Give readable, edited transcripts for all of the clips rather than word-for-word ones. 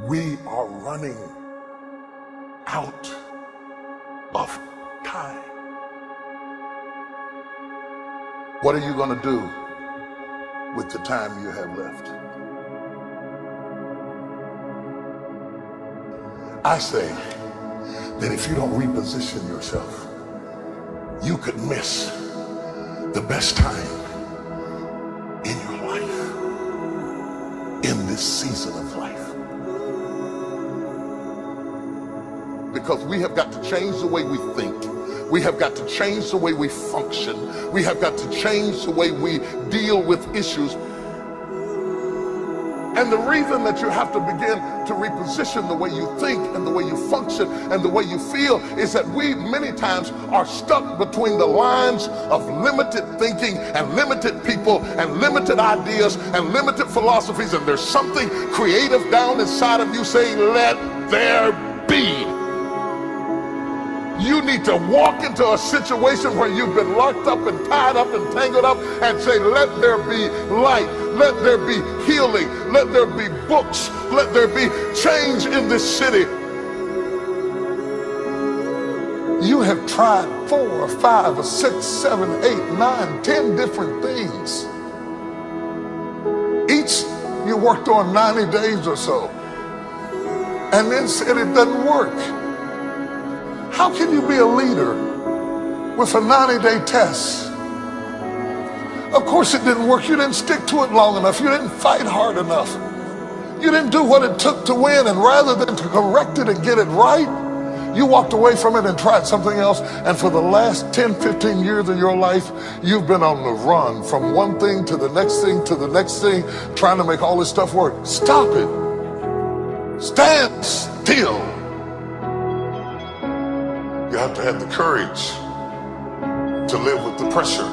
We are running out of time. What are you going to do with the time you have left? I say that if you don't reposition yourself, you could miss the best time in your life, in this season of life. Because we have got to change the way we think. We have got to change the way we function. We have got to change the way we deal with issues. And the reason that you have to begin to reposition the way you think and the way you function and the way you feel is that we many times are stuck between the lines of limited thinking and limited people and limited ideas and limited philosophies, and there's something creative down inside of you saying, let there be. You need to walk into a situation where you've been locked up and tied up and tangled up and say, let there be light, let there be healing, let there be books, let there be change in this city. You have tried 4 or 5 or 6, 7, 8, 9, 10 different things. Each you worked on 90 days or so and then said it doesn't work. How can you be a leader with a 90-day test? Of course it didn't work. You didn't stick to it long enough. You didn't fight hard enough. You didn't do what it took to win, and rather than to correct it and get it right, you walked away from it and tried something else. And for the last 10, 15 years of your life, you've been on the run from one thing to the next thing to the next thing, trying to make all this stuff work. Stop it. Stand still. You have to have the courage to live with the pressure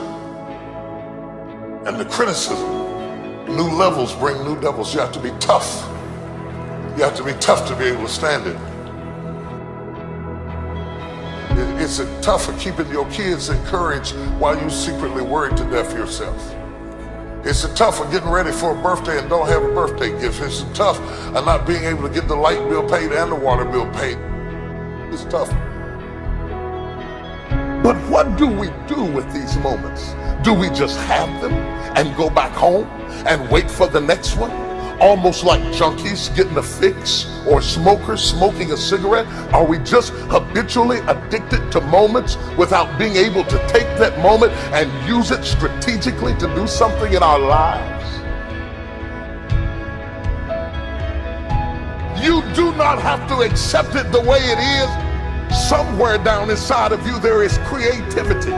and the criticism. New levels bring new devils. You have to be tough. You have to be tough to be able to stand it. It's tough for keeping your kids encouraged while you secretly worried to death yourself. It's tough for getting ready for a birthday and don't have a birthday gift. It's tough of not being able to get the light bill paid and the water bill paid. It's tough. But what do we do with these moments? Do we just have them and go back home and wait for the next one? Almost like junkies getting a fix or smokers smoking a cigarette? Are we just habitually addicted to moments without being able to take that moment and use it strategically to do something in our lives? You do not have to accept it the way it is. Somewhere down inside of you there is creativity.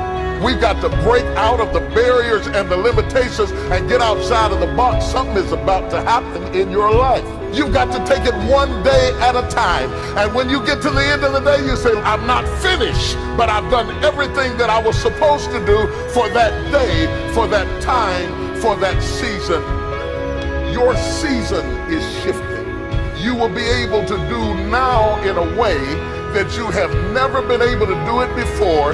We've got to break out of the barriers and the limitations and get outside of the box. Something is about to happen in your life. You've got to take it one day at a time. And when you get to the end of the day, you say, I'm not finished, but I've done everything that I was supposed to do for that day, for that time, for that season. Your season is shifting. You will be able to do now in a way that you have never been able to do it before.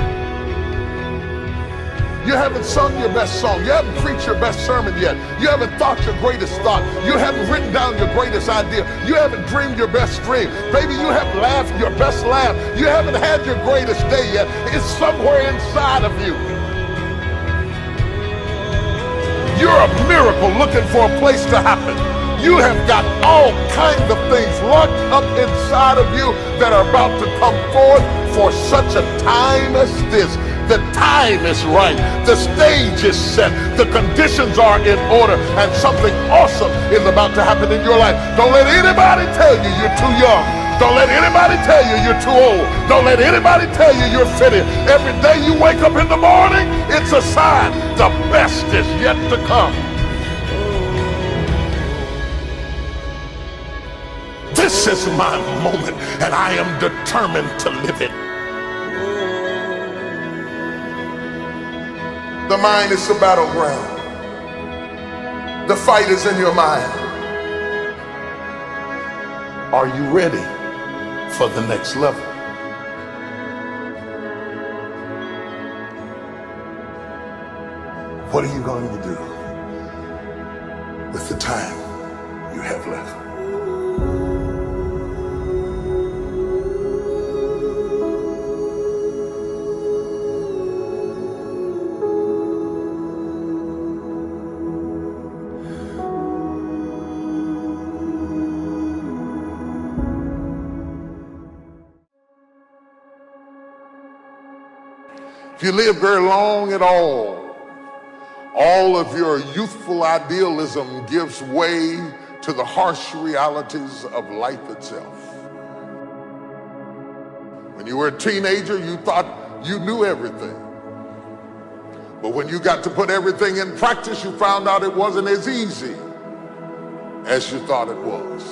You haven't sung your best song. You haven't preached your best sermon yet. You haven't thought your greatest thought. You haven't written down your greatest idea. You haven't dreamed your best dream. Maybe you haven't laughed your best laugh. You haven't had your greatest day yet. It's somewhere inside of you. You're a miracle looking for a place to happen. You have got all kinds of things locked up inside of you that are about to come forth for such a time as this. The time is right. The stage is set. The conditions are in order, and something awesome is about to happen in your life. Don't let anybody tell you you're too young. Don't let anybody tell you you're too old. Don't let anybody tell you you're fitted. Every day you wake up in the morning, it's a sign the best is yet to come. This is my moment, and I am determined to live it. The mind is the battleground. The fight is in your mind. Are you ready for the next level? What are you going to do with the time you have left? If you live very long at all of your youthful idealism gives way to the harsh realities of life itself. When you were a teenager, you thought you knew everything. But when you got to put everything in practice, you found out it wasn't as easy as you thought it was.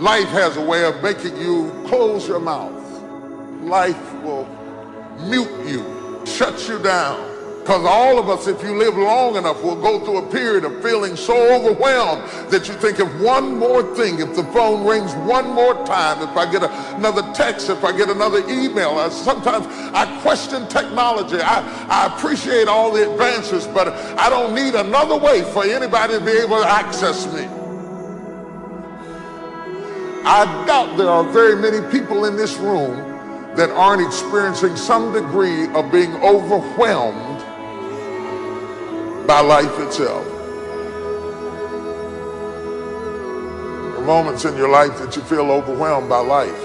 Life has a way of making you close your mouth. Life will mute you, shut you down. Because all of us, if you live long enough, will go through a period of feeling so overwhelmed that you think of one more thing, if the phone rings one more time, if I get another text, if I get another email. Sometimes I question technology. I appreciate all the advances, but I don't need another way for anybody to be able to access me. I doubt there are very many people in this room that aren't experiencing some degree of being overwhelmed by life itself. There are moments in your life that you feel overwhelmed by life,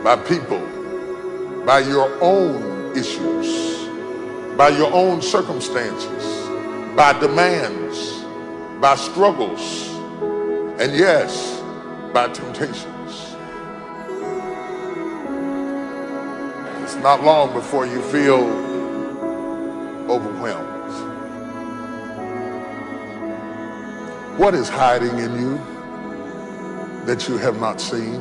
by people, by your own issues, by your own circumstances, by demands, by struggles, and yes, by temptations. It's not long before you feel overwhelmed. What is hiding in you that you have not seen?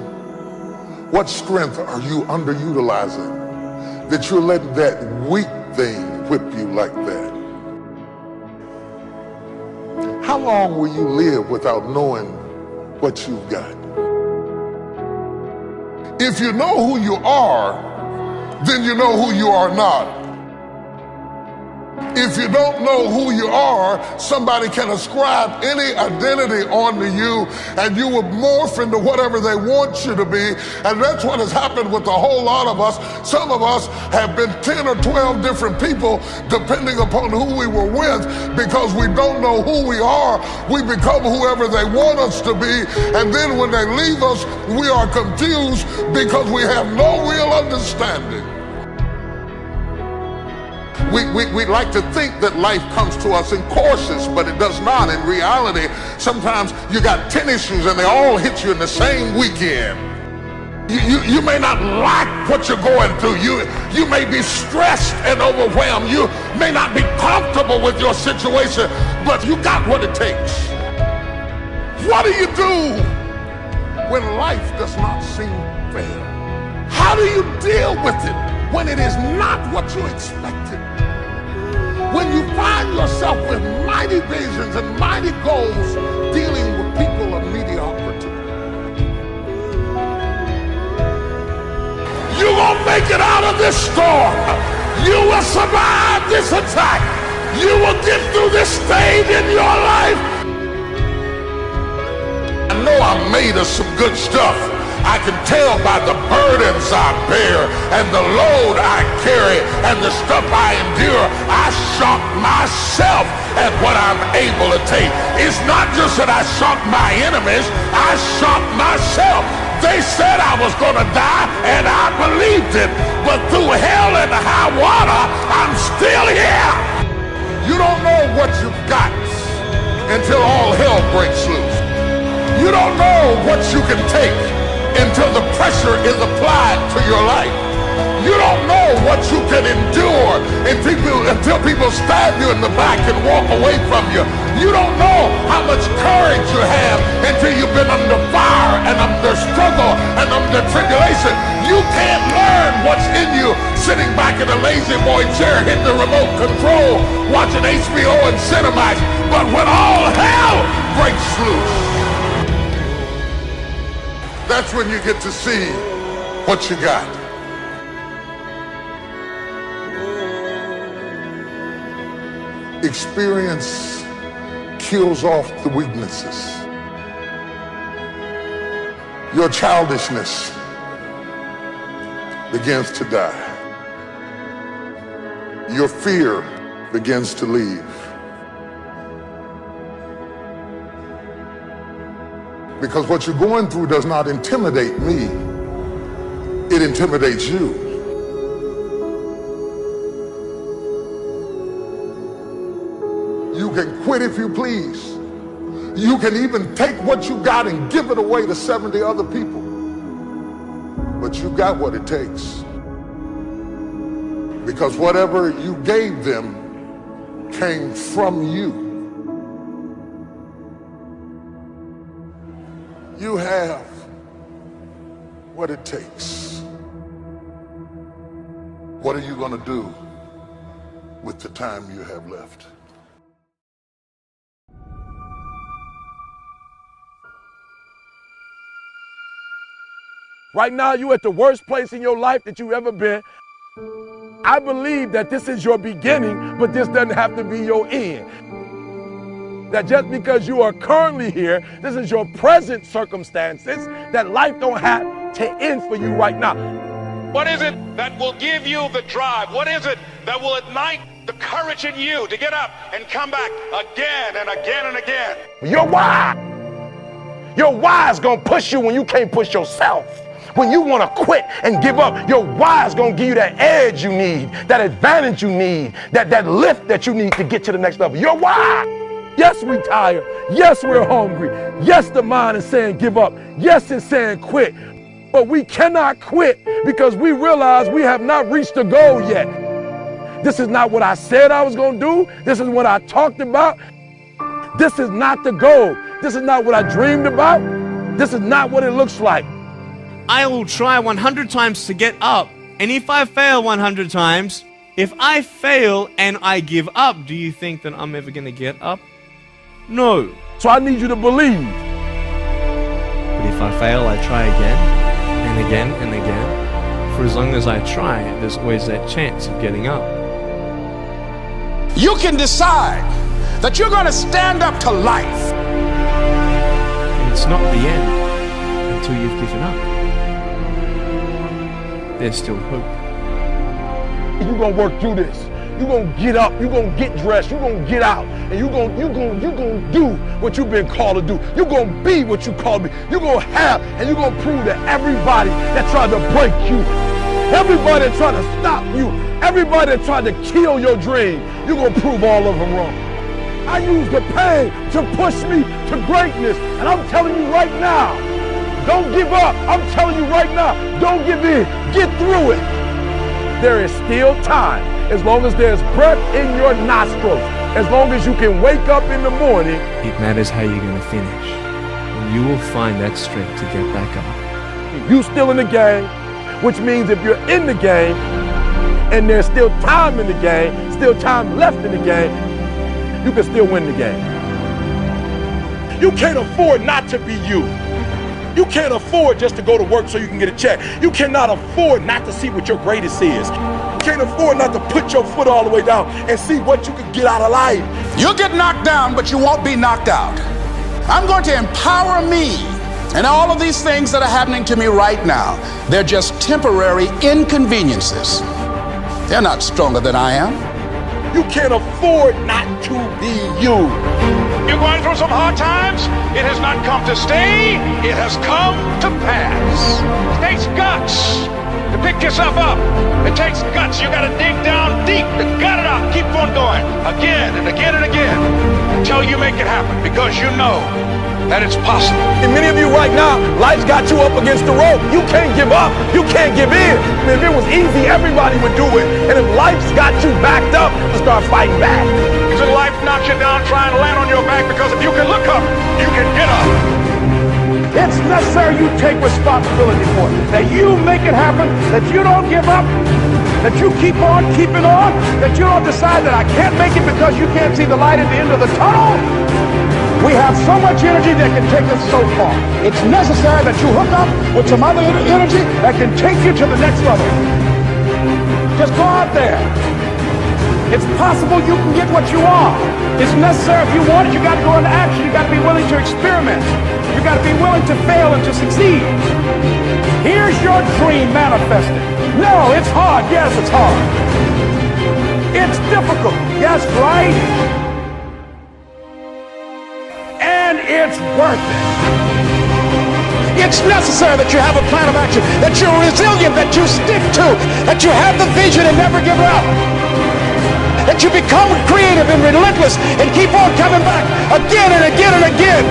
What strength are you underutilizing that you're letting that weak thing whip you like that? How long will you live without knowing what you've got? If you know who you are, then you know who you are not. If you don't know who you are, somebody can ascribe any identity onto you and you will morph into whatever they want you to be. And that's what has happened with a whole lot of us. Some of us have been 10 or 12 different people depending upon who we were with, because we don't know who we are. We become whoever they want us to be. And then when they leave us, we are confused because we have no real understanding. We like to think that life comes to us in courses, but it does not. In reality, sometimes you got 10 issues and they all hit you in the same weekend. You may not like what you're going through. You may be stressed and overwhelmed. You may not be comfortable with your situation, but you got what it takes. What do you do when life does not seem fair? How do you deal with it when it is not what you expected? When you find yourself with mighty visions and mighty goals dealing with people of mediocrity. You're gonna make it out of this storm. You will survive this attack. You will get through this stage in your life. I know I'm made of some good stuff. I can tell by the burdens I bear and the load I carry and the stuff I endure. I shock myself at what I'm able to take. It's not just that I shock my enemies, I shock myself. They said I was going to die and I believed it, but through hell and high water, I'm still here. You don't know what you've got until all hell breaks loose. You don't know what you can take until the pressure is applied to your life. You don't know what you can endure until people stab you in the back and walk away from you. You don't know how much courage you have until you've been under fire and under struggle and under tribulation. You can't learn what's in you sitting back in a lazy boy chair hitting the remote control, watching HBO and Cinemax. But when all hell breaks loose, that's when you get to see what you got. Experience kills off the weaknesses. Your childishness begins to die. Your fear begins to leave. Because what you're going through does not intimidate me. It intimidates you. it if you please. You can even take what you got and give it away to 70 other people. But you got what it takes. Because whatever you gave them came from you. You have what it takes. What are you going to do with the time you have left? Right now, you're at the worst place in your life that you've ever been. I believe that this is your beginning, but this doesn't have to be your end. That just because you are currently here, this is your present circumstances, that life don't have to end for you right now. What is it that will give you the drive? What is it that will ignite the courage in you to get up and come back again and again and again? Your why. Your why is gonna push you when you can't push yourself. When you want to quit and give up, your why is going to give you that edge you need, that advantage you need, that lift that you need to get to the next level. Your why. Yes, we're tired. Yes, we're hungry. Yes, the mind is saying give up. Yes, it's saying quit. But we cannot quit because we realize we have not reached the goal yet. This is not what I said I was going to do. This is what I talked about. This is not the goal. This is not what I dreamed about. This is not what it looks like. I will try 100 times to get up, and if I fail 100 times, if I fail and I give up, do you think that I'm ever going to get up? No. So I need you to believe. But if I fail, I try again, and again, and again. For as long as I try, there's always that chance of getting up. You can decide that you're going to stand up to life. And it's not the end until you've given up. There's still hope. You're gonna work through this. You're gonna get up, you're gonna get dressed, you're gonna get out, and you're gonna do what you've been called to do. You're gonna be what you called to be. You're gonna have, and you're gonna prove to everybody that tried to break you, everybody that tried to stop you, everybody that tried to kill your dream, you're gonna prove all of them wrong. I use the pain to push me to greatness, and I'm telling you right now, don't give up. I'm telling you right now, don't give in. Get through it. There is still time. As long as there's breath in your nostrils, as long as you can wake up in the morning. It matters how you're going to finish. And you will find that strength to get back up. You still in the game, which means if you're in the game and there's still time in the game, still time left in the game, you can still win the game. You can't afford not to be you. You can't afford just to go to work so you can get a check. You cannot afford not to see what your greatest is. You can't afford not to put your foot all the way down and see what you can get out of life. You'll get knocked down, but you won't be knocked out. I'm going to empower me. And all of these things that are happening to me right now, they're just temporary inconveniences. They're not stronger than I am. You can't afford not to be you. You're going through some hard times. It has not come to stay. It has come to pass. It takes guts to pick yourself up. It takes guts. You got to dig down deep to gut it out. Keep on going again and again and again until you make it happen, because you know that it's possible. And many of you right now, life's got you up against the rope. You can't give up. You can't give in. If it was easy, everybody would do it. And if life's got you backed up, start fighting back. If life knocks you down, try and land on your back, because if you can look up, you can get up. It's necessary you take responsibility for it, that you make it happen, that you don't give up, that you keep on keeping on, that you don't decide that I can't make it because you can't see the light at the end of the tunnel. We have so much energy that can take us so far. It's necessary that you hook up with some other energy that can take you to the next level. Just go out there. It's possible you can get what you want. It's necessary. If you want it, you got to go into action. You got to be willing to experiment. You got to be willing to fail and to succeed. Here's your dream manifested. No, it's hard. Yes, it's hard. It's difficult. Yes, right? And it's worth it. It's necessary that you have a plan of action, that you're resilient, that you stick to, that you have the vision and never give up. that you become creative and relentless and keep on coming back again and again and again.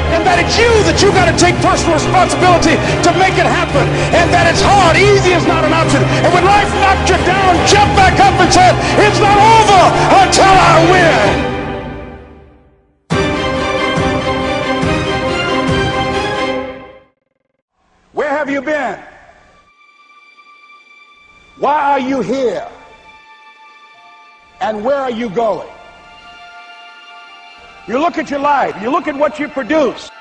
And that it's you that you got to take personal responsibility to make it happen. And that it's hard. Easy is not an option. And when life knocks you down, jump back up and say, it's not over until I win. Where have you been? Why are you here? And where are you going? You look at your life, you look at what you produce.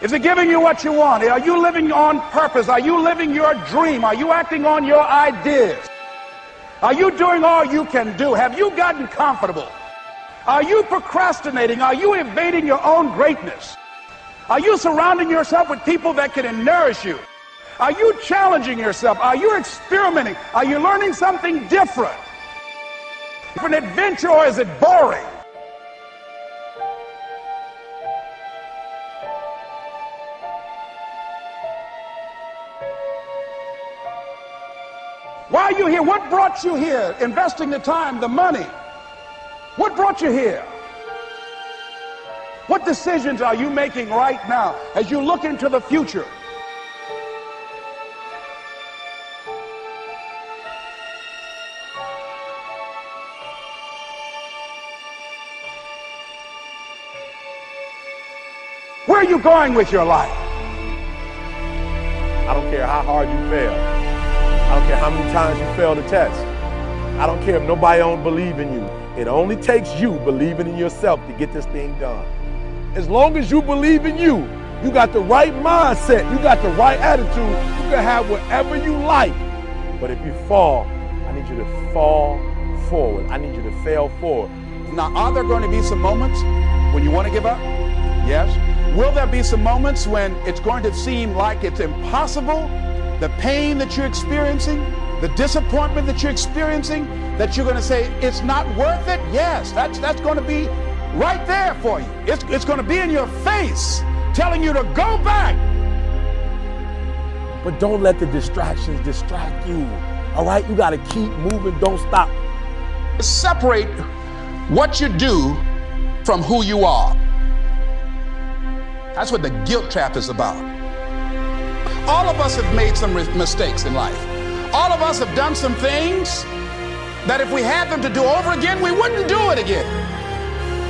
Is it giving you what you want? Are you living on purpose? Are you living your dream? Are you acting on your ideas? Are you doing all you can do? Have you gotten comfortable? Are you procrastinating? Are you evading your own greatness? Are you surrounding yourself with people that can nourish you? Are you challenging yourself? Are you experimenting? Are you learning something different? An adventure, or is it boring? Why are you here? What brought you here? Investing the time, the money. What brought you here? What decisions are you making right now as you look into the future? Where are you going with your life? I don't care how hard you fail. I don't care how many times you fail the test. I don't care if nobody don't believe in you. It only takes you believing in yourself to get this thing done. As long as you believe in you, you got the right mindset, you got the right attitude, you can have whatever you like. But if you fall, I need you to fall forward. I need you to fail forward. Now, are there going to be some moments when you want to give up? Yes. Will there be some moments when it's going to seem like it's impossible? The pain that you're experiencing, the disappointment that you're experiencing, that you're going to say, it's not worth it? Yes, that's going to be right there for you. It's going to be in your face, telling you to go back. But don't let the distractions distract you. All right? You got to keep moving. Don't stop. Separate what you do from who you are. That's what the guilt trap is about. All of us have made some mistakes in life. All of us have done some things that if we had them to do over again, we wouldn't do it again.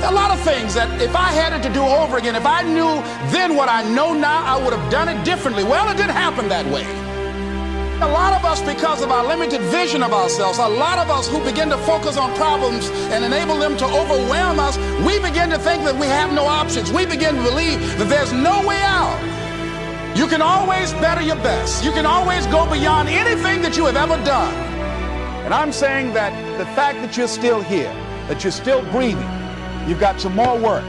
A lot of things that if I had it to do over again, if I knew then what I know now, I would have done it differently. Well, it didn't happen that way. A lot of us, because of our limited vision of ourselves, a lot of us who begin to focus on problems and enable them to overwhelm us, we begin to think that we have no options. We begin to believe that there's no way out. You can always better your best. You can always go beyond anything that you have ever done. And I'm saying that the fact that you're still here, that you're still breathing, you've got some more work,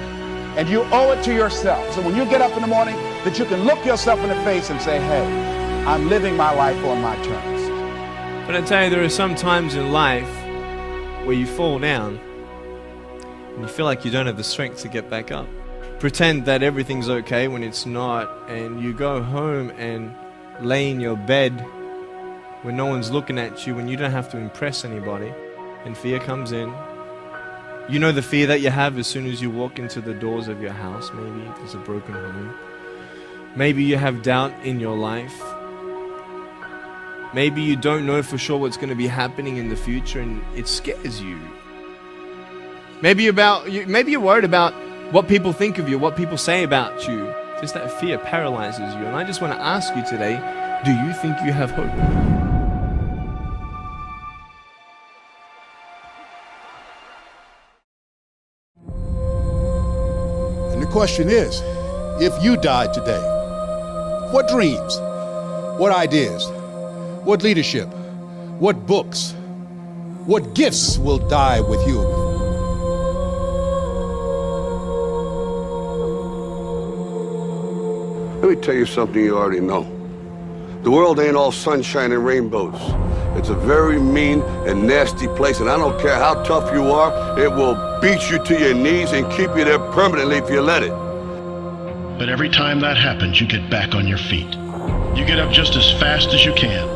and you owe it to yourself. So when you get up in the morning, that you can look yourself in the face and say, hey, I'm living my life on my terms. But I tell you, there are some times in life where you fall down and you feel like you don't have the strength to get back up. Pretend that everything's okay when it's not, and you go home and lay in your bed when no one's looking at you and you don't have to impress anybody, and fear comes in. You know the fear that you have as soon as you walk into the doors of your house. Maybe there's a broken home. Maybe you have doubt in your life. Maybe you don't know for sure what's going to be happening in the future and it scares you. Maybe you're worried about what people think of you, what people say about you. Just that fear paralyzes you. And I just want to ask you today, do you think you have hope? And the question is, if you died today, what dreams, what ideas, what leadership, what books, what gifts will die with you? Let me tell you something you already know. The world ain't all sunshine and rainbows. It's a very mean and nasty place, and I don't care how tough you are, it will beat you to your knees and keep you there permanently if you let it. But every time that happens, you get back on your feet. You get up just as fast as you can.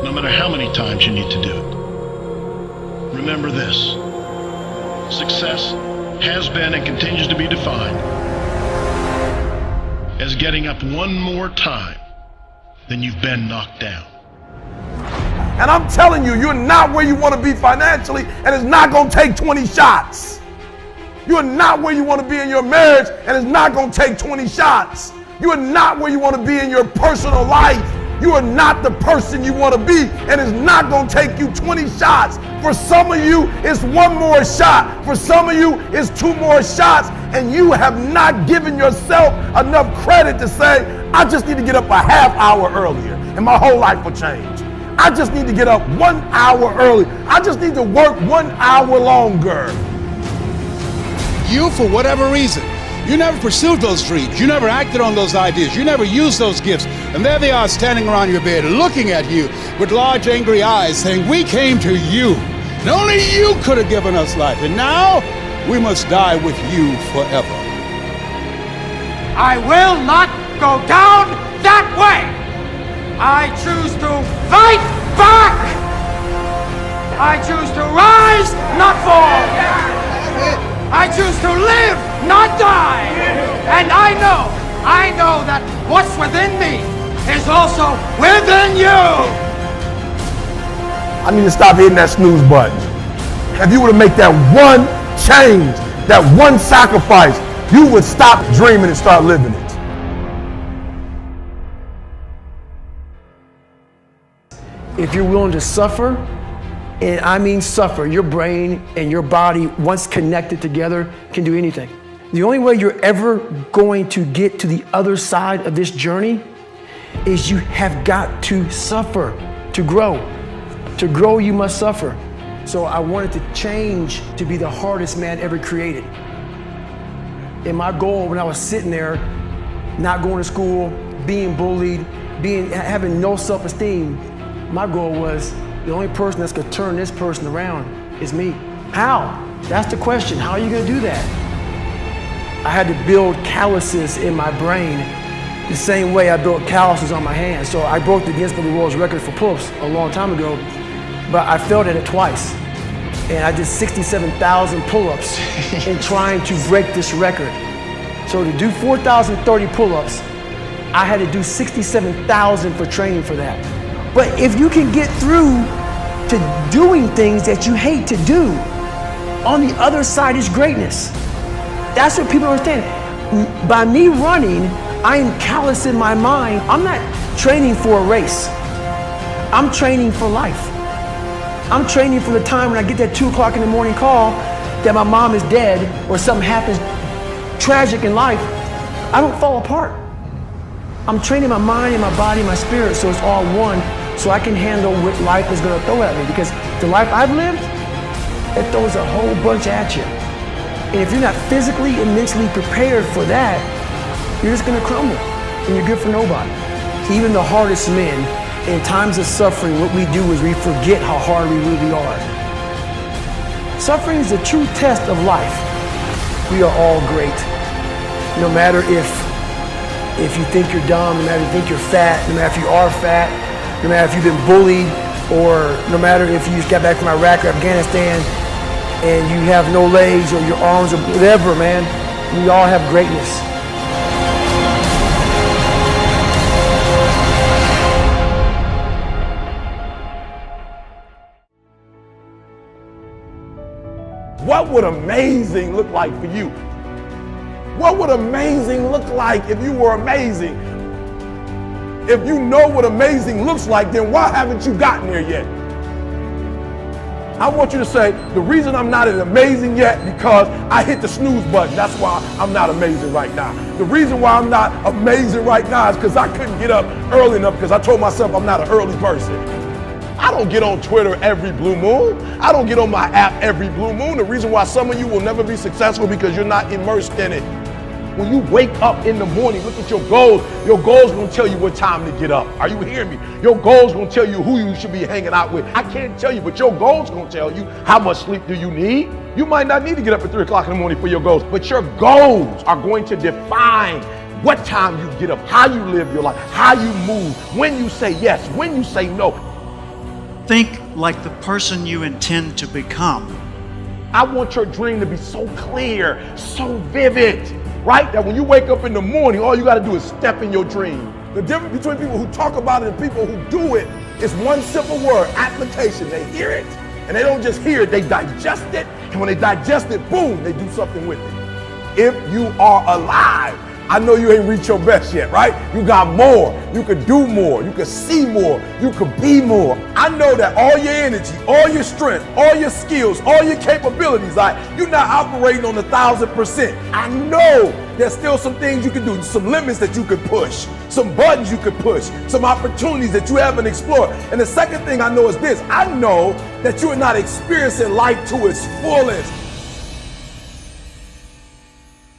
no matter how many times you need to do it. Remember this: success has been and continues to be defined as getting up one more time than you've been knocked down. And I'm telling you, you're not where you want to be financially, and it's not going to take 20 shots. You're not where you want to be in your marriage, and it's not going to take 20 shots. You are not where you want to be in your personal life. You are not the person you want to be, and it's not going to take you 20 shots. For some of you, it's one more shot. For some of you, it's two more shots, and you have not given yourself enough credit to say, I just need to get up a half hour earlier, and my whole life will change. I just need to get up 1 hour early. I just need to work 1 hour longer. You, for whatever reason, you never pursued those dreams. You never acted on those ideas. You never used those gifts. And there they are standing around your bed looking at you with large angry eyes saying, we came to you. And only you could have given us life. And now we must die with you forever. I will not go down that way. I choose to fight back. I choose to rise, not fall. I choose to live, not die. And I know that what's within me is also within you. I need to stop hitting that snooze button. If you were to make that one change, that one sacrifice, you would stop dreaming and start living it. If you're willing to suffer, and I mean suffer, your brain and your body, once connected together, can do anything. The only way you're ever going to get to the other side of this journey is you have got to suffer to grow. To grow, you must suffer. So I wanted to change to be the hardest man ever created. And my goal when I was sitting there, not going to school, being bullied, having no self-esteem, my goal was the only person that's gonna turn this person around is me. How? That's the question. How are you gonna do that? I had to build calluses in my brain the same way I built calluses on my hands. So I broke the Guinness Book of World Record for pull-ups a long time ago, but I failed at it twice. And I did 67,000 pull-ups in trying to break this record. So to do 4,030 pull-ups, I had to do 67,000 for training for that. But if you can get through to doing things that you hate to do, on the other side is greatness. That's what people understand. By me running, I am callous in my mind. I'm not training for a race. I'm training for life. I'm training for the time when I get that 2 o'clock in the morning call that my mom is dead or something happens tragic in life. I don't fall apart. I'm training my mind and my body and my spirit so it's all one, so I can handle what life is gonna throw at me, because the life I've lived, it throws a whole bunch at you. And if you're not physically and mentally prepared for that, you're just gonna crumble and you're good for nobody. Even the hardest men, in times of suffering, what we do is we forget how hard we really are. Suffering is the true test of life. We are all great. No matter if you think you're dumb, no matter if you think you're fat, no matter if you are fat, no matter if you've been bullied, or no matter if you just got back from Iraq or Afghanistan and you have no legs or your arms or whatever, man, we all have greatness. What would amazing look like for you? What would amazing look like if you were amazing? If you know what amazing looks like, then why haven't you gotten there yet? I want you to say, the reason I'm not as amazing yet because I hit the snooze button. That's why I'm not amazing right now. The reason why I'm not amazing right now is because I couldn't get up early enough because I told myself I'm not an early person. I don't get on Twitter every blue moon. I don't get on my app every blue moon. The reason why some of you will never be successful because you're not immersed in it. When you wake up in the morning, look at your goals. Your goals gonna tell you what time to get up. Are you hearing me? Your goals gonna tell you who you should be hanging out with. I can't tell you, but your goals gonna tell you how much sleep do you need. You might not need to get up at 3 o'clock in the morning for your goals, but your goals are going to define what time you get up, how you live your life, how you move, when you say yes, when you say no. Think like the person you intend to become. I want your dream to be so clear, so vivid, right? That when you wake up in the morning, all you got to do is step in your dream. The difference between people who talk about it and people who do it is one simple word: application. They hear it, and they don't just hear it, they digest it. And when they digest it, boom, they do something with it. If you are alive, I know you ain't reached your best yet, right? You got more. You could do more. You could see more. You could be more. I know that all your energy, all your strength, all your skills, all your capabilities, you're not operating on 1,000%. I know there's still some things you can do, some limits that you could push, some buttons you could push, some opportunities that you haven't explored. And the second thing I know is this: I know that you are not experiencing life to its fullest.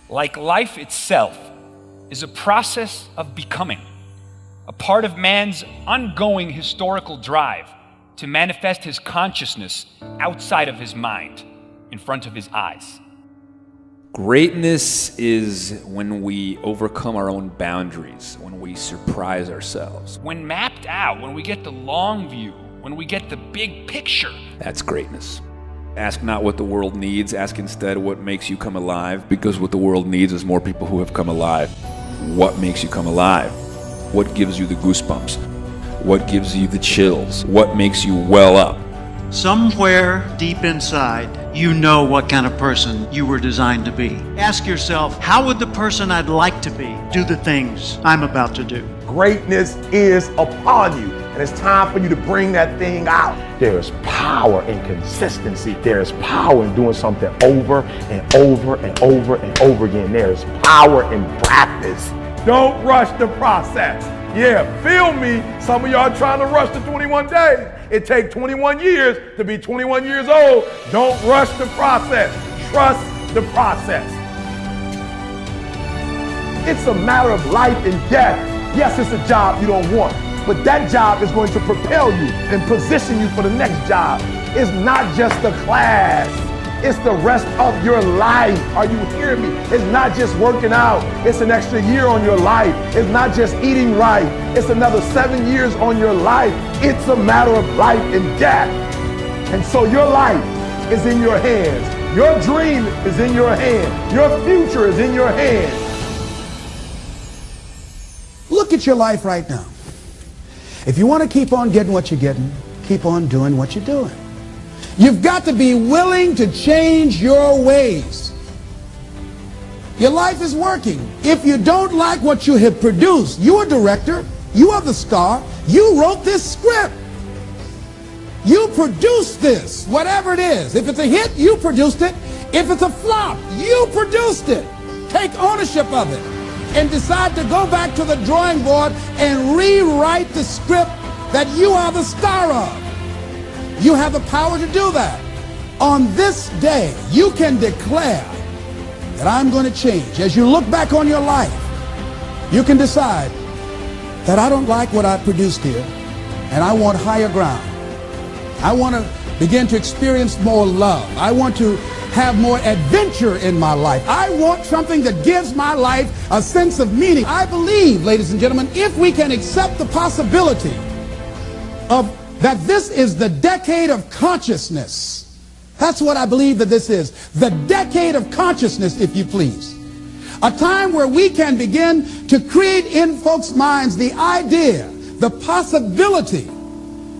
Like life itself is a process of becoming, a part of man's ongoing historical drive to manifest his consciousness outside of his mind, in front of his eyes. Greatness is when we overcome our own boundaries, when we surprise ourselves. When mapped out, when we get the long view, when we get the big picture. That's greatness. Ask not what the world needs, ask instead what makes you come alive, because what the world needs is more people who have come alive. What makes you come alive? What gives you the goosebumps? What gives you the chills? What makes you well up? Somewhere deep inside, you know what kind of person you were designed to be. Ask yourself, how would the person I'd like to be do the things I'm about to do? Greatness is upon you, and it's time for you to bring that thing out. There is power in consistency. There is power in doing something over and over and over and over again. There is power in practice. Don't rush the process. Yeah, feel me. Some of y'all trying to rush the 21 days. It takes 21 years to be 21 years old. Don't rush the process. Trust the process. It's a matter of life and death. Yes, it's a job you don't want, but that job is going to propel you and position you for the next job. It's not just the class. It's the rest of your life. Are you hearing me? It's not just working out. It's an extra year on your life. It's not just eating right. It's another 7 years on your life. It's a matter of life and death. And so your life is in your hands. Your dream is in your hands. Your future is in your hands. Look at your life right now. If you want to keep on getting what you're getting, keep on doing what you're doing. You've got to be willing to change your ways. Your life is working. If you don't like what you have produced, you're a director, you are the star, you wrote this script. You produced this, whatever it is. If it's a hit, you produced it. If it's a flop, you produced it. Take ownership of it and decide to go back to the drawing board and rewrite the script that you are the star of. You have the power to do that. On this day, you can declare that I'm going to change. As you look back on your life, you can decide that I don't like what I produced here, and I want higher ground. I want to begin to experience more love. I want to have more adventure in my life. I want something that gives my life a sense of meaning. I believe, ladies and gentlemen, if we can accept the possibility of that this is the decade of consciousness. That's what I believe that this is. The decade of consciousness, if you please. A time where we can begin to create in folks' minds the idea, the possibility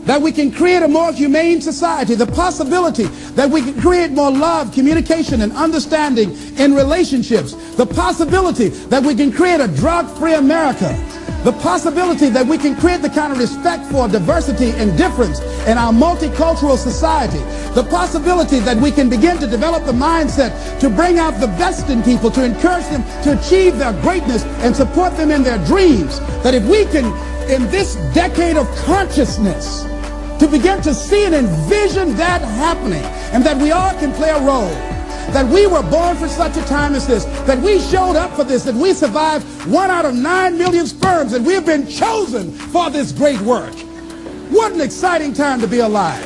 that we can create a more humane society, the possibility that we can create more love, communication, and understanding in relationships, the possibility that we can create a drug-free America, the possibility that we can create the kind of respect for diversity and difference in our multicultural society, the possibility that we can begin to develop the mindset to bring out the best in people, to encourage them to achieve their greatness and support them in their dreams, that if we can, in this decade of consciousness, to begin to see and envision that happening, and that we all can play a role, that we were born for such a time as this, that we showed up for this, that we survived 1 out of 9 million sperms, and we have been chosen for this great work. What an exciting time to be alive.